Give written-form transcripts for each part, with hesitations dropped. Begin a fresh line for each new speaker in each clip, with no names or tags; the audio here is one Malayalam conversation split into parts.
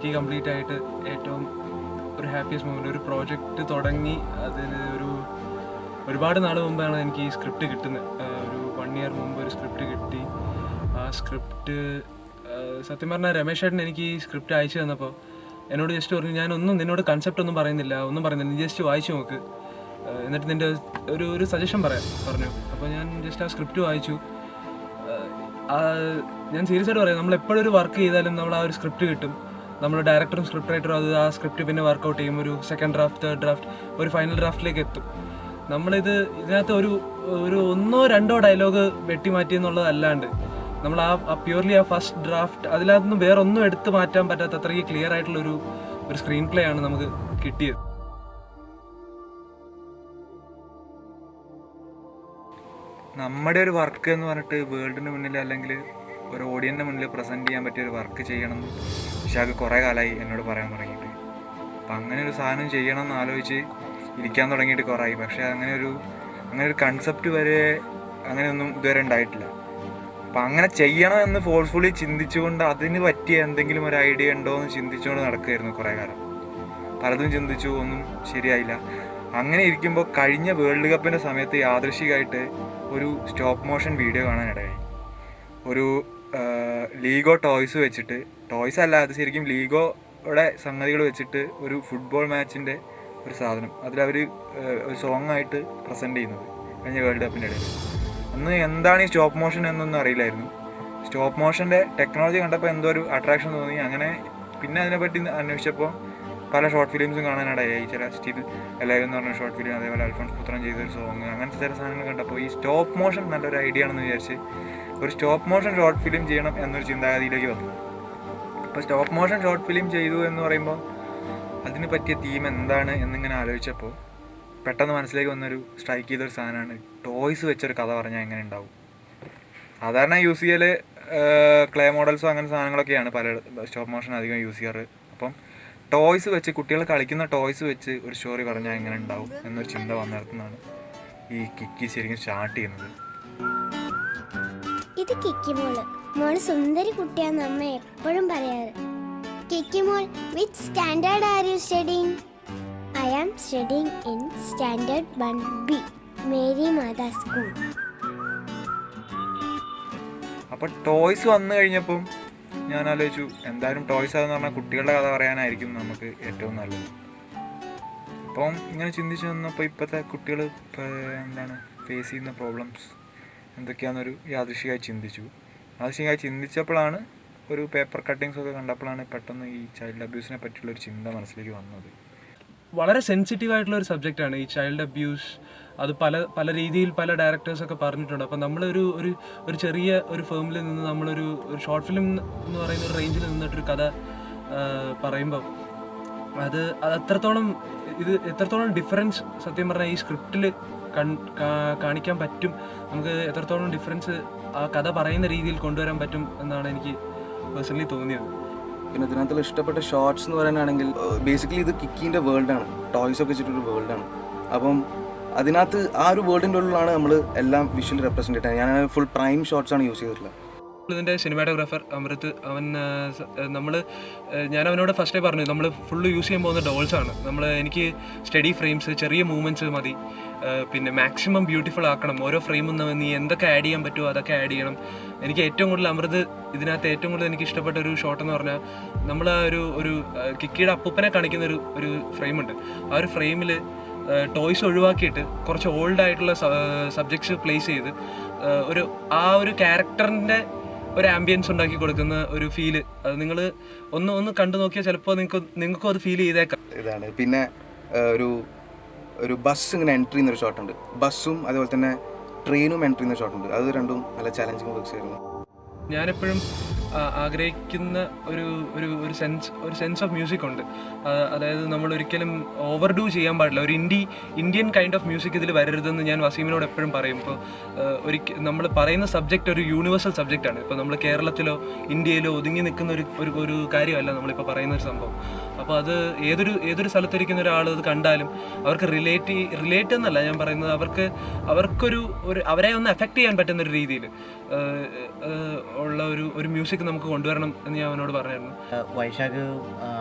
എനിക്ക് കംപ്ലീറ്റ് ആയിട്ട് ഏറ്റവും ഒരു ഹാപ്പിയസ്റ്റ് മൊമെൻ്റ്. ഒരു പ്രോജക്റ്റ് തുടങ്ങി അതിന് ഒരുപാട് നാൾ മുമ്പാണ് എനിക്ക് ഈ സ്ക്രിപ്റ്റ് കിട്ടുന്നത്. ഒരു 1 year മുമ്പ് ഒരു സ്ക്രിപ്റ്റ് കിട്ടി. ആ സ്ക്രിപ്റ്റ് സത്യം പറഞ്ഞാൽ രമേശ് ചേട്ടൻ എനിക്ക് ഈ സ്ക്രിപ്റ്റ് അയച്ചു തന്നപ്പോൾ എന്നോട് ജസ്റ്റ് പറഞ്ഞു, ഞാനൊന്നും നിന്നോട് കൺസെപ്റ്റ് ഒന്നും പറയുന്നില്ല, നീ ജസ്റ്റ് വായിച്ചു നോക്ക്, എന്നിട്ട് നിൻ്റെ ഒരു സജഷൻ പറഞ്ഞു. അപ്പോൾ ഞാൻ ജസ്റ്റ് ആ സ്ക്രിപ്റ്റ് വായിച്ചു. ഞാൻ സീരിയസ് ആയിട്ട് പറയാം, നമ്മളെപ്പോഴും ഒരു വർക്ക് ചെയ്താലും നമ്മൾ ആ ഒരു സ്ക്രിപ്റ്റ് കിട്ടും. നമ്മൾ ഡയറക്ടറും സ്ക്രിപ്റ്റ് റൈറ്ററും ആ സ്ക്രിപ്റ്റ് പിന്നെ വർക്കൗട്ട് ചെയ്യും. ഒരു സെക്കൻഡ് ഡ്രാഫ്റ്റ്, തേർഡ് ഡ്രാഫ്റ്റ്, ഒരു ഫൈനൽ ഡ്രാഫ്റ്റിലേക്ക് എത്തും. ഇതിനകത്ത് ഒരു 1-2 ഡയലോഗ് വെട്ടിമാറ്റി എന്നുള്ളതല്ലാണ്ട് നമ്മൾ ആ പ്യൂർലി ആ ഫസ്റ്റ് ഡ്രാഫ്റ്റ് അതിനകത്തുനിന്ന് വേറെ ഒന്നും എടുത്ത് മാറ്റാൻ പറ്റാത്ത അത്രയ്ക്ക് ക്ലിയർ ആയിട്ടുള്ള ഒരു സ്ക്രീൻ പ്ലേ ആണ് നമുക്ക് കിട്ടിയത്. നമ്മുടെ ഒരു വർക്ക് എന്ന് പറഞ്ഞിട്ട് വേൾഡിന് മുന്നിൽ അല്ലെങ്കിൽ ഒരു ഓഡിയൻസിന് മുന്നിൽ പ്രസൻറ്റ് ചെയ്യാൻ പറ്റിയ ഒരു വർക്ക് ചെയ്യണം എന്ന് വിശാഖ് കുറേ കാലമായി എന്നോട് പറയാൻ തുടങ്ങിയിട്ട്. അപ്പം അങ്ങനെ ഒരു സാധനം ചെയ്യണം എന്ന് ആലോചിച്ച് ഇരിക്കാൻ തുടങ്ങിയിട്ട് കുറേയായി. പക്ഷേ അങ്ങനെ ഒരു കൺസെപ്റ്റ് വരെ അങ്ങനെയൊന്നും ഇതുവരെ ഉണ്ടായിട്ടില്ല. അപ്പം അങ്ങനെ ചെയ്യണം എന്ന് ഫോഴ്സ്ഫുള്ളി ചിന്തിച്ചുകൊണ്ട് അതിന് പറ്റിയ എന്തെങ്കിലും ഒരു ഐഡിയ ഉണ്ടോ എന്ന് ചിന്തിച്ചുകൊണ്ട് നടക്കുമായിരുന്നു കുറേ കാലം. പലതും ചിന്തിച്ചു, ഒന്നും ശരിയായില്ല. അങ്ങനെ ഇരിക്കുമ്പോൾ കഴിഞ്ഞ വേൾഡ് കപ്പിൻ്റെ സമയത്ത് യാദൃശികമായിട്ട് ഒരു സ്റ്റോപ്പ് മോഷൻ വീഡിയോ കാണാനിടയായി. ഒരു ലീഗോ ടോയ്സ് വെച്ചിട്ട്, ടോയ്സ് അല്ല അത് ശരിക്കും ലീഗോയുടെ സംഗതികൾ വെച്ചിട്ട് ഒരു ഫുട്ബോൾ മാച്ചിൻ്റെ ഒരു സാധനം അതിലവർ ഒരു സോങ് ആയിട്ട് പ്രസൻറ്റ് ചെയ്യുന്നത് കഴിഞ്ഞ വേൾഡ് കപ്പിൻ്റെ ഇടയിൽ. അന്ന് എന്താണ് ഈ സ്റ്റോപ്പ് മോഷൻ എന്നൊന്നും അറിയില്ലായിരുന്നു. സ്റ്റോപ്പ് മോഷൻ്റെ ടെക്നോളജി കണ്ടപ്പോൾ എന്തോ ഒരു അട്രാക്ഷൻ തോന്നി. അങ്ങനെ പിന്നെ അതിനെപ്പറ്റി അന്വേഷിച്ചപ്പോൾ പല ഷോർട്ട് ഫിലിംസും കാണാനിടയായി. ചില സ്റ്റിൽ ലൈവ് എന്ന് പറഞ്ഞ ഷോർട്ട് ഫിലിം, അതേപോലെ അൽഫോൺസ് പുത്രൻ ചെയ്തൊരു സോങ്, അങ്ങനത്തെ ചില സാധനങ്ങൾ കണ്ടപ്പോൾ ഈ സ്റ്റോപ്പ് മോഷൻ നല്ലൊരു ഐഡിയ ആണെന്ന് വിചാരിച്ച് ഒരു സ്റ്റോപ്പ് മോഷൻ ഷോർട്ട് ഫിലിം ചെയ്യണം എന്നൊരു ചിന്താഗതിയിലേക്ക് വന്നു. അപ്പോൾ സ്റ്റോപ്പ് മോഷൻ ഷോർട്ട് ഫിലിം ചെയ്തു എന്ന് പറയുമ്പോൾ അതിന് പറ്റിയ തീം എന്താണ് എന്നിങ്ങനെ ആലോചിച്ചപ്പോൾ പെട്ടെന്ന് മനസ്സിലേക്ക് വന്നൊരു സ്ട്രൈക്ക് ചെയ്തൊരു സാധനമാണ് ടോയ്സ് വെച്ചൊരു കഥ പറഞ്ഞാൽ എങ്ങനെ ഉണ്ടാവും. സാധാരണ യൂസ് ചെയ്യൽ ക്ലേ മോഡൽസോ അങ്ങനെ സാധനങ്ങളൊക്കെയാണ് പല സ്റ്റോപ്പ് മോഷൻ അധികം യൂസ് ചെയ്യാറ്. അപ്പം ടോയ്സ് വെച്ച്, കുട്ടികൾ കളിക്കുന്ന ടോയ്സ് വെച്ച് ഒരു സ്റ്റോറി പറഞ്ഞാൽ എങ്ങനെ ഉണ്ടാവും എന്നൊരു ചിന്ത വന്നിടത്തുനിന്നാണ് ഈ കിക്കി ശരിക്കും സ്റ്റാർട്ട് ചെയ്യുന്നത്.
ഇത് കിക്കി മോള് സുന്ദരി കുട്ടിയാന്ന് അമ്മ എപ്പോഴും പറയാറ്. കിക്കി മോൾ, which standard are you studying? I am studying in standard 1B, Mary Mata school.
അപ്പോൾ ടോയ്സ് വന്നു കഴിഞ്ഞപ്പം ഞാൻ ആലോചിച്ചു, എന്തായാലും ടോയ്സ് അതെന്ന് പറഞ്ഞാൽ കുട്ടികളുടെ കഥ പറയാനായിരിക്കും നമുക്ക് ഏറ്റവും നല്ലത്. അപ്പം ഇങ്ങനെ ചിന്തിച്ച് വന്നപ്പോൾ ഇപ്പോഴത്തെ കുട്ടികൾ എന്താണ് ഫേസ് ചെയ്യുന്ന പ്രോബ്ലംസ് എന്തൊക്കെയാണെന്നൊരു യാദൃശികമായി ചിന്തിച്ചപ്പോഴാണ് ഒരു പേപ്പർ കട്ടിങ്സൊക്കെ കണ്ടപ്പോഴാണ് പെട്ടെന്ന് ഈ ചൈൽഡ് അബ്യൂസിനെ പറ്റിയുള്ളൊരു ചിന്ത മനസ്സിലേക്ക് വന്നത്. വളരെ സെൻസിറ്റീവ് ആയിട്ടുള്ള ഒരു സബ്ജക്റ്റാണ് ഈ ചൈൽഡ് അബ്യൂസ്. അത് പല രീതിയിൽ പല ഡയറക്ടേഴ്സൊക്കെ പറഞ്ഞിട്ടുണ്ട്. അപ്പം നമ്മളൊരു ചെറിയ ഒരു ഫേമിൽ നിന്ന് നമ്മളൊരു ഷോർട്ട് ഫിലിം എന്ന് പറയുന്ന ഒരു റേഞ്ചിൽ നിന്നിട്ടൊരു കഥ പറയുമ്പോൾ അത് എത്രത്തോളം ഡിഫറൻസ് സത്യം പറഞ്ഞാൽ ഈ സ്ക്രിപ്റ്റിൽ കാണിക്കാൻ പറ്റും, നമുക്ക് എത്രത്തോളം ഡിഫറൻസ് ആ കഥ പറയുന്ന രീതിയിൽ കൊണ്ടുവരാൻ പറ്റും എന്നാണ് എനിക്ക് പേഴ്സണലി തോന്നിയത്.
പിന്നെ ഇതിനകത്തുള്ള ഇഷ്ടപ്പെട്ട ഷോർട്സ് എന്ന് പറയാനാണെങ്കിൽ ബേസിക്കലി ഇത് കിക്കിൻ്റെ വേൾഡാണ്, ടോയ്സൊക്കെ വെച്ചിട്ടൊരു വേൾഡാണ്. അപ്പം അതിനകത്ത് ആ ഒരു വേൾഡിൻ്റെ ഉള്ളിലാണ് നമ്മൾ എല്ലാം വിഷ്വലി റെപ്രസെൻറ്റ് ചെയ്തിട്ട് ഞാൻ ഫുൾ പ്രൈം ഷോട്ട്സാണ് യൂസ് ചെയ്തിട്ടുള്ളത്.
ഇതിൻ്റെ സിനിമാറ്റോഗ്രാഫർ അമൃത്, ഞാൻ അവനോട് ഫസ്റ്റേ പറഞ്ഞു നമ്മൾ ഫുള്ള് യൂസ് ചെയ്യാൻ പോകുന്ന ഡോൾസാണ്. എനിക്ക് സ്റ്റഡി ഫ്രെയിംസ്, ചെറിയ മൂവ്മെൻറ്റ്സ് മതി, പിന്നെ മാക്സിമം ബ്യൂട്ടിഫുൾ ആക്കണം. ഓരോ ഫ്രെയിമും നീ എന്തൊക്കെ ആഡ് ചെയ്യാൻ പറ്റുമോ അതൊക്കെ ആഡ് ചെയ്യണം. എനിക്ക് ഏറ്റവും കൂടുതൽ ഇതിനകത്ത് ഏറ്റവും കൂടുതൽ എനിക്ക് ഇഷ്ടപ്പെട്ട ഒരു ഷോട്ട് എന്ന് പറഞ്ഞാൽ നമ്മൾ ഒരു കിക്കിയുടെ അപ്പൂപ്പനെ കാണിക്കുന്ന ഒരു ഫ്രെയിമുണ്ട്. ആ ഒരു ഫ്രെയിമിൽ ടോയ്സ് ഒഴിവാക്കിയിട്ട് കുറച്ച് ഓൾഡ് ആയിട്ടുള്ള സബ്ജക്ട്സ് പ്ലേസ് ചെയ്ത് ആ ഒരു ക്യാരക്ടറിൻ്റെ ഒരു ആംബിയൻസ് ഉണ്ടാക്കി കൊടുക്കുന്ന ഒരു ഫീല്, അത് നിങ്ങൾ ഒന്ന് കണ്ടു നോക്കിയാൽ ചിലപ്പോൾ നിങ്ങൾക്കും അത് ഫീൽ ചെയ്തേക്കാം.
ഇതാണ് പിന്നെ ഒരു ബസ് ഇങ്ങനെ എൻട്രി ചെയ്യുന്നൊരു ഷോട്ടുണ്ട്. ബസ്സും അതുപോലെ തന്നെ ട്രെയിനും എൻട്രി ചെയ്യുന്ന ഷോട്ടുണ്ട്. അത് രണ്ടും നല്ല ചാലഞ്ചിങ് വർക്ക്സ് ആയിരുന്നു.
ഞാനെപ്പോഴും ആഗ്രഹിക്കുന്ന ഒരു സെൻസ് ഓഫ് മ്യൂസിക് ഉണ്ട്. അതായത് നമ്മൾ ഒരിക്കലും ഓവർഡൂ ചെയ്യാൻ പാടില്ല. ഒരു ഇന്ത്യൻ കൈൻഡ് ഓഫ് മ്യൂസിക് ഇതിൽ വരരുതെന്ന് ഞാൻ വസീമിനോട് എപ്പോഴും പറയും. ഇപ്പോൾ നമ്മൾ പറയുന്ന സബ്ജക്റ്റ് ഒരു യൂണിവേഴ്സൽ സബ്ജക്റ്റാണ്. ഇപ്പോൾ നമ്മൾ കേരളത്തിലോ ഇന്ത്യയിലോ ഒതുങ്ങി നിൽക്കുന്ന ഒരു കാര്യമല്ല നമ്മളിപ്പോൾ പറയുന്ന ഒരു സംഭവം.
അപ്പോൾ അത് ഏതൊരു സ്ഥലത്തിരിക്കുന്ന ഒരാൾ അത് കണ്ടാലും അവർക്ക് റിലേറ്റ് എന്നല്ല ഞാൻ പറയുന്നത്, അവരെ ഒന്ന് എഫക്റ്റ് ചെയ്യാൻ പറ്റുന്ന ഒരു രീതിയിൽ ഉള്ള ഒരു മ്യൂസിക് നമുക്ക് കൊണ്ടുവരണം എന്ന് ഞാൻ അവനോട് പറഞ്ഞായിരുന്നു.
വൈശാഖ്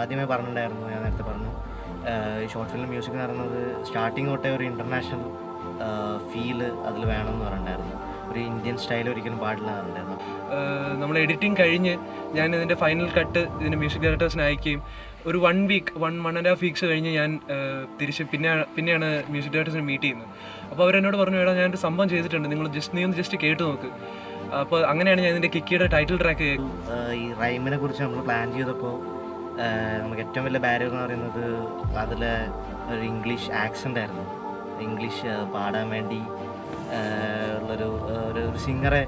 ആദ്യമേ പറഞ്ഞിട്ടുണ്ടായിരുന്നു, ഞാൻ നേരത്തെ പറഞ്ഞു, ഷോർട്ട് ഫിലിം മ്യൂസിക് എന്ന് പറയുന്നത് സ്റ്റാർട്ടിങ് തൊട്ടേ ഒരു ഇൻ്റർനാഷണൽ ഫീല് അതിൽ വേണമെന്ന് പറഞ്ഞിട്ടുണ്ടായിരുന്നു. ഒരു ഇന്ത്യൻ സ്റ്റൈൽ ഒരിക്കലും പാടില്ല എന്നുണ്ടായിരുന്നു.
നമ്മൾ എഡിറ്റിംഗ് കഴിഞ്ഞ് ഞാൻ ഇതിൻ്റെ ഫൈനൽ കട്ട് ഇതിൻ്റെ മ്യൂസിക് ഡയറക്ടേഴ്സിന് അയക്കുകയും ഒരു 1.5 വീക്സ് കഴിഞ്ഞ് ഞാൻ തിരിച്ച് പിന്നെയാണ് മ്യൂസിക് ഡയറക്ടേഴ്സിനെ മീറ്റ് ചെയ്യുന്നത്. അപ്പോൾ അവരെന്നോട് പറഞ്ഞു, എടാ ഞാനൊരു സംഭവം ചെയ്തിട്ടുണ്ട്, നീ ഒന്ന് ജസ്റ്റ് കേട്ട് നോക്ക്. അപ്പോൾ അങ്ങനെയാണ് ഞാൻ ഇതിൻ്റെ കിക്കിയുടെ ടൈറ്റിൽ ട്രാക്ക്.
ഈ റൈമിനെ കുറിച്ച് നമ്മൾ പ്ലാൻ ചെയ്തപ്പോൾ നമുക്ക് ഏറ്റവും വലിയ ബാരിയർ എന്ന് പറയുന്നത് അതിലെ ഒരു ഇംഗ്ലീഷ് ആക്സൻ്റ് ആയിരുന്നു. ഇംഗ്ലീഷ് പാടാൻ വേണ്ടി ഒരു സിംഗറെ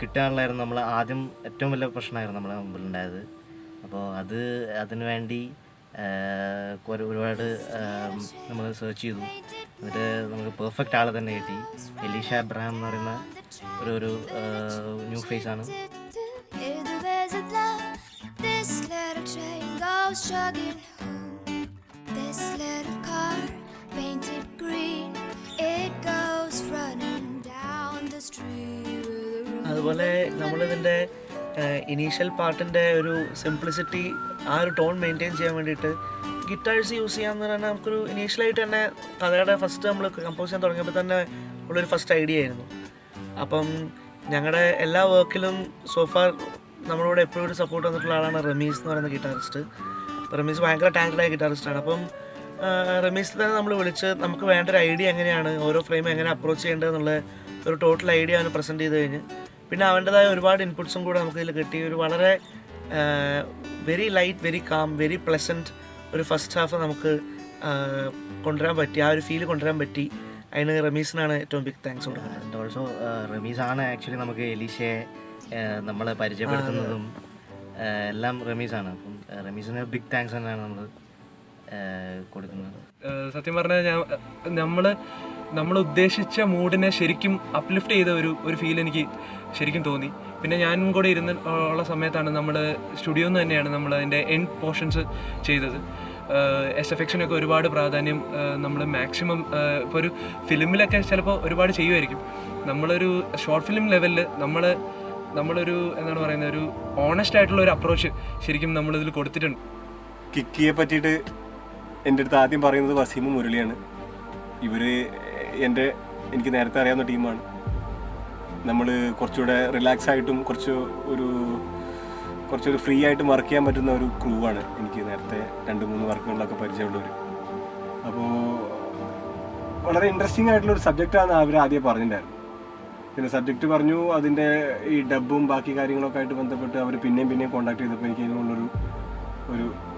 കിട്ടാനുള്ളായിരുന്നു നമ്മൾ ആദ്യം ഏറ്റവും വലിയ പ്രശ്നമായിരുന്നു നമ്മുടെ മുമ്പിലുണ്ടായത്. അപ്പോൾ അതിനു വേണ്ടി ഒരുപാട് നമ്മൾ സെർച്ച് ചെയ്തു. എന്നിട്ട് നമുക്ക് പെർഫെക്റ്റ് ആളെ തന്നെ കിട്ടി. എലീഷ അബ്രഹാം എന്ന് പറയുന്ന ഒരു ന്യൂ ഫേസ് ആണ്.
അതുപോലെ നമ്മളിതിൻ്റെ ഇനീഷ്യൽ പാർട്ടിൻ്റെ ഒരു സിംപ്ലിസിറ്റി, ആ ഒരു ടോൺ മെയിൻറ്റെയിൻ ചെയ്യാൻ വേണ്ടിയിട്ട് ഗിറ്റാർസ് യൂസ് ചെയ്യാമെന്ന് പറഞ്ഞാൽ നമുക്കൊരു ഇനീഷ്യലായിട്ട് തന്നെ കഥയുടെ ഫസ്റ്റ് നമ്മൾ കമ്പോസ് ചെയ്യാൻ തുടങ്ങിയപ്പോൾ തന്നെ ഉള്ളൊരു ഫസ്റ്റ് ഐഡിയ ആയിരുന്നു. അപ്പം ഞങ്ങളുടെ എല്ലാ വർക്കിലും സോഫാർ നമ്മളോട് എപ്പോഴും ഒരു സപ്പോർട്ട് വന്നിട്ടുള്ള ആളാണ് റമീസ് എന്ന് പറയുന്ന ഗിറ്റാറിസ്റ്റ്. റമീസ് ഭയങ്കര ടാലൻ്റഡ് ആയ ഗിറ്റാറിസ്റ്റാണ്. അപ്പം റമീസിൽ തന്നെ നമ്മൾ വിളിച്ച് നമുക്ക് വേണ്ട ഒരു ഐഡിയ എങ്ങനെയാണ്, ഓരോ ഫ്രെയിം എങ്ങനെ അപ്രോച്ച് ചെയ്യേണ്ടതെന്നുള്ള ഒരു ടോട്ടൽ ഐഡിയ അവന് പ്രസൻറ്റ് ചെയ്ത് കഴിഞ്ഞ് പിന്നെ അവൻ്റെതായ ഒരുപാട് ഇൻപുട്സും കൂടെ നമുക്കിതിൽ കിട്ടി. ഒരു വളരെ very light, very calm, very pleasant ഒരു ഫസ്റ്റ് ഹാഫ് നമുക്ക് കൊണ്ടുവരാൻ പറ്റി, ആ ഒരു ഫീൽ കൊണ്ടുവരാൻ പറ്റി. അതിന് റമീസിനാണ് ഏറ്റവും ബിഗ് താങ്ക്സ് കൊടുക്കുന്നത്.
ആൻഡ് ഓൾസോ റമീസാണ് ആക്ച്വലി നമുക്ക് എലീഷയെ നമ്മളെ പരിചയപ്പെടുത്തുന്നതും എല്ലാം റമീസാണ്. അപ്പം റമീസിന് ബിഗ് താങ്ക്സ് തന്നെയാണ് നമ്മൾ കൊടുക്കുന്നത്.
സത്യം പറഞ്ഞാൽ നമ്മൾ ഉദ്ദേശിച്ച മൂഡിനെ ശരിക്കും അപ്ലിഫ്റ്റ് ചെയ്ത ഒരു ഫീൽ എനിക്ക് ശരിക്കും തോന്നി. പിന്നെ ഞാനും കൂടെ ഉള്ള സമയത്താണ് നമ്മൾ സ്റ്റുഡിയോയിൽ നിന്ന് തന്നെയാണ് നമ്മൾ അതിൻ്റെ എൻഡ് പോർഷൻസ് ചെയ്തത്. SFX-നൊക്കെ ഒരുപാട് പ്രാധാന്യം നമ്മൾ മാക്സിമം ഇപ്പോൾ ഒരു ഫിലിമിലൊക്കെ ചിലപ്പോൾ ഒരുപാട് ചെയ്യുമായിരിക്കും. നമ്മളൊരു ഷോർട്ട് ഫിലിം ലെവലിൽ നമ്മളൊരു എന്താണ് പറയുന്നത്, ഒരു ഓണസ്റ്റ് ആയിട്ടുള്ള ഒരു അപ്രോച്ച് ശരിക്കും നമ്മളിതിൽ കൊടുത്തിട്ടുണ്ട്.
കിക്കിയെ പറ്റിയിട്ട് എൻ്റെ അടുത്ത് ആദ്യം പറയുന്നത് വസീമും മുരളിയാണ്. ഇവർ എനിക്ക് നേരത്തെ അറിയാവുന്ന ടീമാണ്. നമ്മൾ കുറച്ചുകൂടെ റിലാക്സ് ആയിട്ടും കുറച്ചൊരു ഫ്രീ ആയിട്ട് വർക്ക് ചെയ്യാൻ പറ്റുന്ന ഒരു ക്രൂ ആണ്. എനിക്ക് നേരത്തെ 2-3 വർക്കുകളിലൊക്കെ പരിചയമുള്ളവർ. അപ്പോൾ വളരെ ഇൻട്രസ്റ്റിംഗ് ആയിട്ടുള്ളൊരു സബ്ജക്റ്റാണ് അവർ ആദ്യം പറഞ്ഞിട്ടുണ്ടായിരുന്നു. പിന്നെ സബ്ജക്റ്റ് പറഞ്ഞു, അതിൻ്റെ ഈ ഡബും ബാക്കി കാര്യങ്ങളൊക്കെ ആയിട്ട് ബന്ധപ്പെട്ട് അവർ പിന്നെയും കോൺടാക്ട് ചെയ്തപ്പോൾ എനിക്ക് അതിനുള്ളൊരു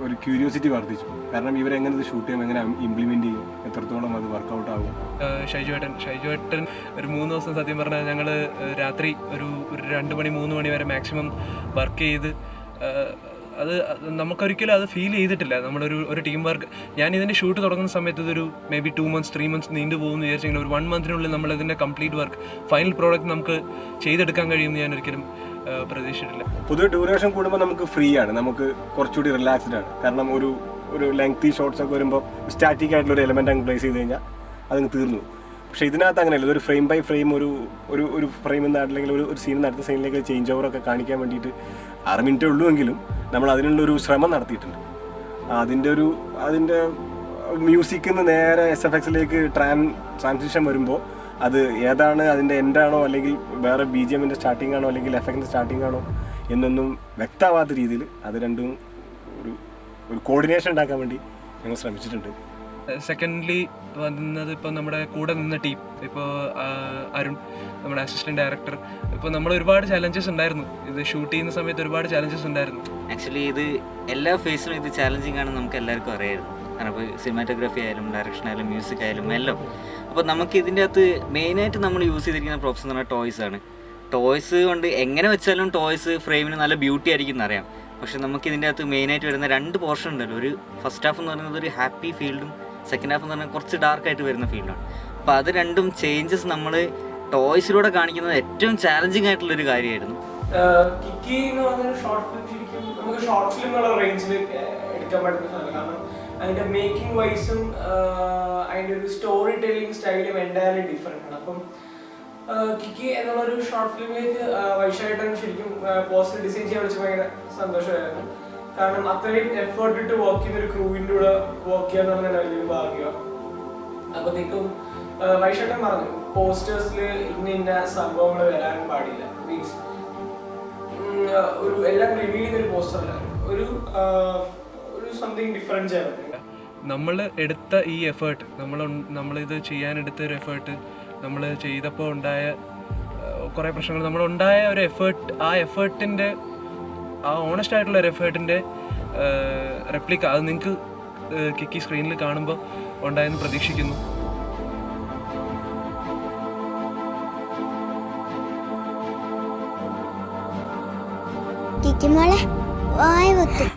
ഒരു ക്യൂരിയോസിറ്റി വർദ്ധിച്ചു. കാരണം ഇവരെങ്ങനെ ഇത് ഷൂട്ട് ചെയ്യും, എങ്ങനെ ഇംപ്ലിമെൻറ്റ് ചെയ്യും, എത്രത്തോളം അത് വർക്കൗട്ട് ആകും.
ഷൈജുവേട്ടൻ ഒരു 3 ദിവസം സത്യം പറഞ്ഞാൽ ഞങ്ങൾ രാത്രി ഒരു 2 മണി 3 മണി വരെ മാക്സിമം വർക്ക് ചെയ്ത് അത് നമുക്കൊരിക്കലും അത് ഫീൽ ചെയ്തിട്ടില്ല. ഒരു ടീം വർക്ക്. ഞാൻ ഇതിൻ്റെ ഷൂട്ട് തുടങ്ങുന്ന സമയത്ത് ഇതൊരു മേ ബി 2 months 3 months നീണ്ടു പോകുമെന്ന് വിചാരിച്ചെങ്കിൽ ഒരു 1 monthനുള്ളിൽ നമ്മളിതിൻ്റെ കംപ്ലീറ്റ് വർക്ക് ഫൈനൽ പ്രോഡക്റ്റ് നമുക്ക് ചെയ്തെടുക്കാൻ കഴിയുമെന്ന് ഞാൻ ഒരിക്കലും പ്രതീക്ഷിച്ചിട്ടില്ല.
പൊതുവെ ഡ്യൂറേഷൻ കൂടുമ്പോൾ നമുക്ക് ഫ്രീ ആണ്, നമുക്ക് കുറച്ചുകൂടി റിലാക്സ്ഡ് ആണ്. കാരണം ഒരു ലെങ്തി ഷോട്ട്സ് ഒക്കെ വരുമ്പോൾ സ്റ്റാറ്റിക് ആയിട്ടുള്ള ഒരു എലമെന്റ് അങ്ങ് പ്ലേസ് ചെയ്ത് കഴിഞ്ഞാൽ അതങ്ങ് തീർന്നു. പക്ഷേ ഇതിനകത്ത് അങ്ങനെയല്ല. ഒരു ഫ്രെയിം ബൈ ഫ്രെയിം ഒരു ഫ്രെയിം അല്ലെങ്കിൽ ഒരു സീൻ അടുത്ത സീനിലേക്ക് ചേഞ്ച് ഓവറൊക്കെ കാണിക്കാൻ വേണ്ടിയിട്ട് 6 മിനിറ്റേ ഉള്ളൂവെങ്കിലും നമ്മൾ അതിനുള്ളൊരു ശ്രമം നടത്തിയിട്ടുണ്ട്. അതിൻ്റെ മ്യൂസിക്കിൽ നിന്ന് നേരെ SFX-ലേക്ക് ട്രാൻസിഷൻ വരുമ്പോൾ അത് ഏതാണ്, അതിൻ്റെ എൻഡാണോ അല്ലെങ്കിൽ വേറെ BGM-ൻ്റെ സ്റ്റാർട്ടിംഗ് ആണോ അല്ലെങ്കിൽ എഫക്റ്റിൻ്റെ സ്റ്റാർട്ടിംഗ് ആണോ എന്നൊന്നും വ്യക്തമാവാത്ത രീതിയിൽ അത് രണ്ടും ഒരു കോർഡിനേഷൻ ഉണ്ടാക്കാൻ വേണ്ടി ഞങ്ങൾ ശ്രമിച്ചിട്ടുണ്ട്.
സെക്കൻഡ്ലി വന്നത് ഇപ്പോൾ നമ്മുടെ കൂടെ നിന്ന ടീം, ഇപ്പോൾ അരുൺ നമ്മുടെ അസിസ്റ്റൻറ്റ് ഡയറക്ടർ, ഇപ്പോൾ നമ്മൾ ഒരുപാട് ചലഞ്ചസ് ഉണ്ടായിരുന്നു. ഇത് ഷൂട്ട് ചെയ്യുന്ന സമയത്ത് ഒരുപാട് ചലഞ്ചസ് ഉണ്ടായിരുന്നു.
ആക്ച്വലി ഇത് എല്ലാ ഫേസിലും ഇത് ചാലഞ്ചിങ് ആണെന്ന് നമുക്ക് എല്ലാവർക്കും അറിയായിരുന്നു. കാരണം ഇപ്പോൾ സിനിമാറ്റോഗ്രാഫി ആയാലും ഡയറക്ഷൻ ആയാലും മ്യൂസിക് ആയാലും എല്ലാം. അപ്പോൾ നമുക്ക് ഇതിൻ്റെ അകത്ത് മെയിനായിട്ട് നമ്മൾ യൂസ് ചെയ്തിരിക്കുന്ന പ്രോപ്സ് എന്ന് പറഞ്ഞാൽ ടോയ്സാണ്. ടോയ്സ് കൊണ്ട് എങ്ങനെ വെച്ചാലും ടോയ്സ് ഫ്രെയിമിന് നല്ല ബ്യൂട്ടി ആയിരിക്കും എന്നറിയാം. പക്ഷെ നമുക്ക് ഇതിൻ്റെ അകത്ത് മെയിനായിട്ട് വരുന്ന 2 പോർഷൻ ഉണ്ടല്ലോ. ഒരു ഫസ്റ്റ് ഹാഫ് എന്ന് പറയുന്നത് ഒരു ഹാപ്പി ഫീൽഡും സെക്കൻഡ് ഹാഫ് എന്ന് പറഞ്ഞാൽ കുറച്ച് ഡാർക്കായിട്ട് വരുന്ന ഫീൽഡാണ്. അപ്പോൾ അത് രണ്ടും ചേഞ്ചസ് നമ്മൾ ടോയ്സിലൂടെ കാണിക്കുന്നത് ഏറ്റവും ചാലഞ്ചിങ് ആയിട്ടുള്ളൊരു കാര്യമായിരുന്നു.
കിക്കി എന്ന് പറഞ്ഞൊരു ഷോർട്ട് ഫിലിം ശരിക്കും നമുക്ക് ഷോർട്ട് ഫിലിം എന്നുള്ള റേഞ്ചിൽ എടുക്കാൻ
കുറ്റം പറ്റുന്ന സാധനം. കാരണം അതിൻ്റെ മേക്കിംഗ് വൈസും അതിൻ്റെ ഒരു സ്റ്റോറി ടെല്ലിങ് സ്റ്റൈലും എൻ്റയർലി ഡിഫറെൻ്റ് ആണ്. അപ്പം കിക്കി എന്നുള്ളൊരു ഷോർട്ട് ഫിലിമിലേക്ക് വൈശാഖേട്ടൻ ശരിക്കും പോസ്റ്റർ ഡിസൈൻ ചെയ്യാൻ വിളിച്ച് ഭയങ്കര സന്തോഷമായിരുന്നു. കാരണം അത്രയും എഫേർട്ട് ഇട്ട് വർക്ക് ചെയ്യുന്ന ഒരു ക്രൂവിൻ്റെ കൂടെ വർക്ക് ചെയ്യുക എന്ന് പറഞ്ഞാൽ വലിയൊരു ഭാഗ്യമാണ്. അപ്പോഴത്തേക്കും വൈശാഖേട്ടൻ പറഞ്ഞു പോസ്റ്റേഴ്സിൽ ഇന്ന സംഭവങ്ങൾ വരാൻ പാടില്ല, മീൻസ് ഒരു എല്ലാം റിവീൽ ചെയ്യുന്നൊരു പോസ്റ്ററല്ല, ഒരു സംതിങ് ഡിഫറൻറ്റ് ചെയ്യാൻ പറ്റില്ല.
നമ്മൾ എടുത്ത ഈ എഫേർട്ട്, നമ്മളിത് ചെയ്യാനെടുത്ത ഒരു എഫേർട്ട്, നമ്മൾ ചെയ്തപ്പോൾ ഉണ്ടായ കുറേ പ്രശ്നങ്ങൾ, നമ്മളുണ്ടായ ഒരു എഫേർട്ട്, ആ എഫേർട്ടിൻ്റെ, ആ ഓണസ്റ്റ് ആയിട്ടുള്ള ഒരു എഫേർട്ടിൻ്റെ റെപ്ലിക്ക അത് നിങ്ങൾക്ക് കിക്കി സ്ക്രീനിൽ കാണുമ്പോൾ ഉണ്ടായെന്ന് പ്രതീക്ഷിക്കുന്നു.
കിക്കി മോളെ വായ വത്തും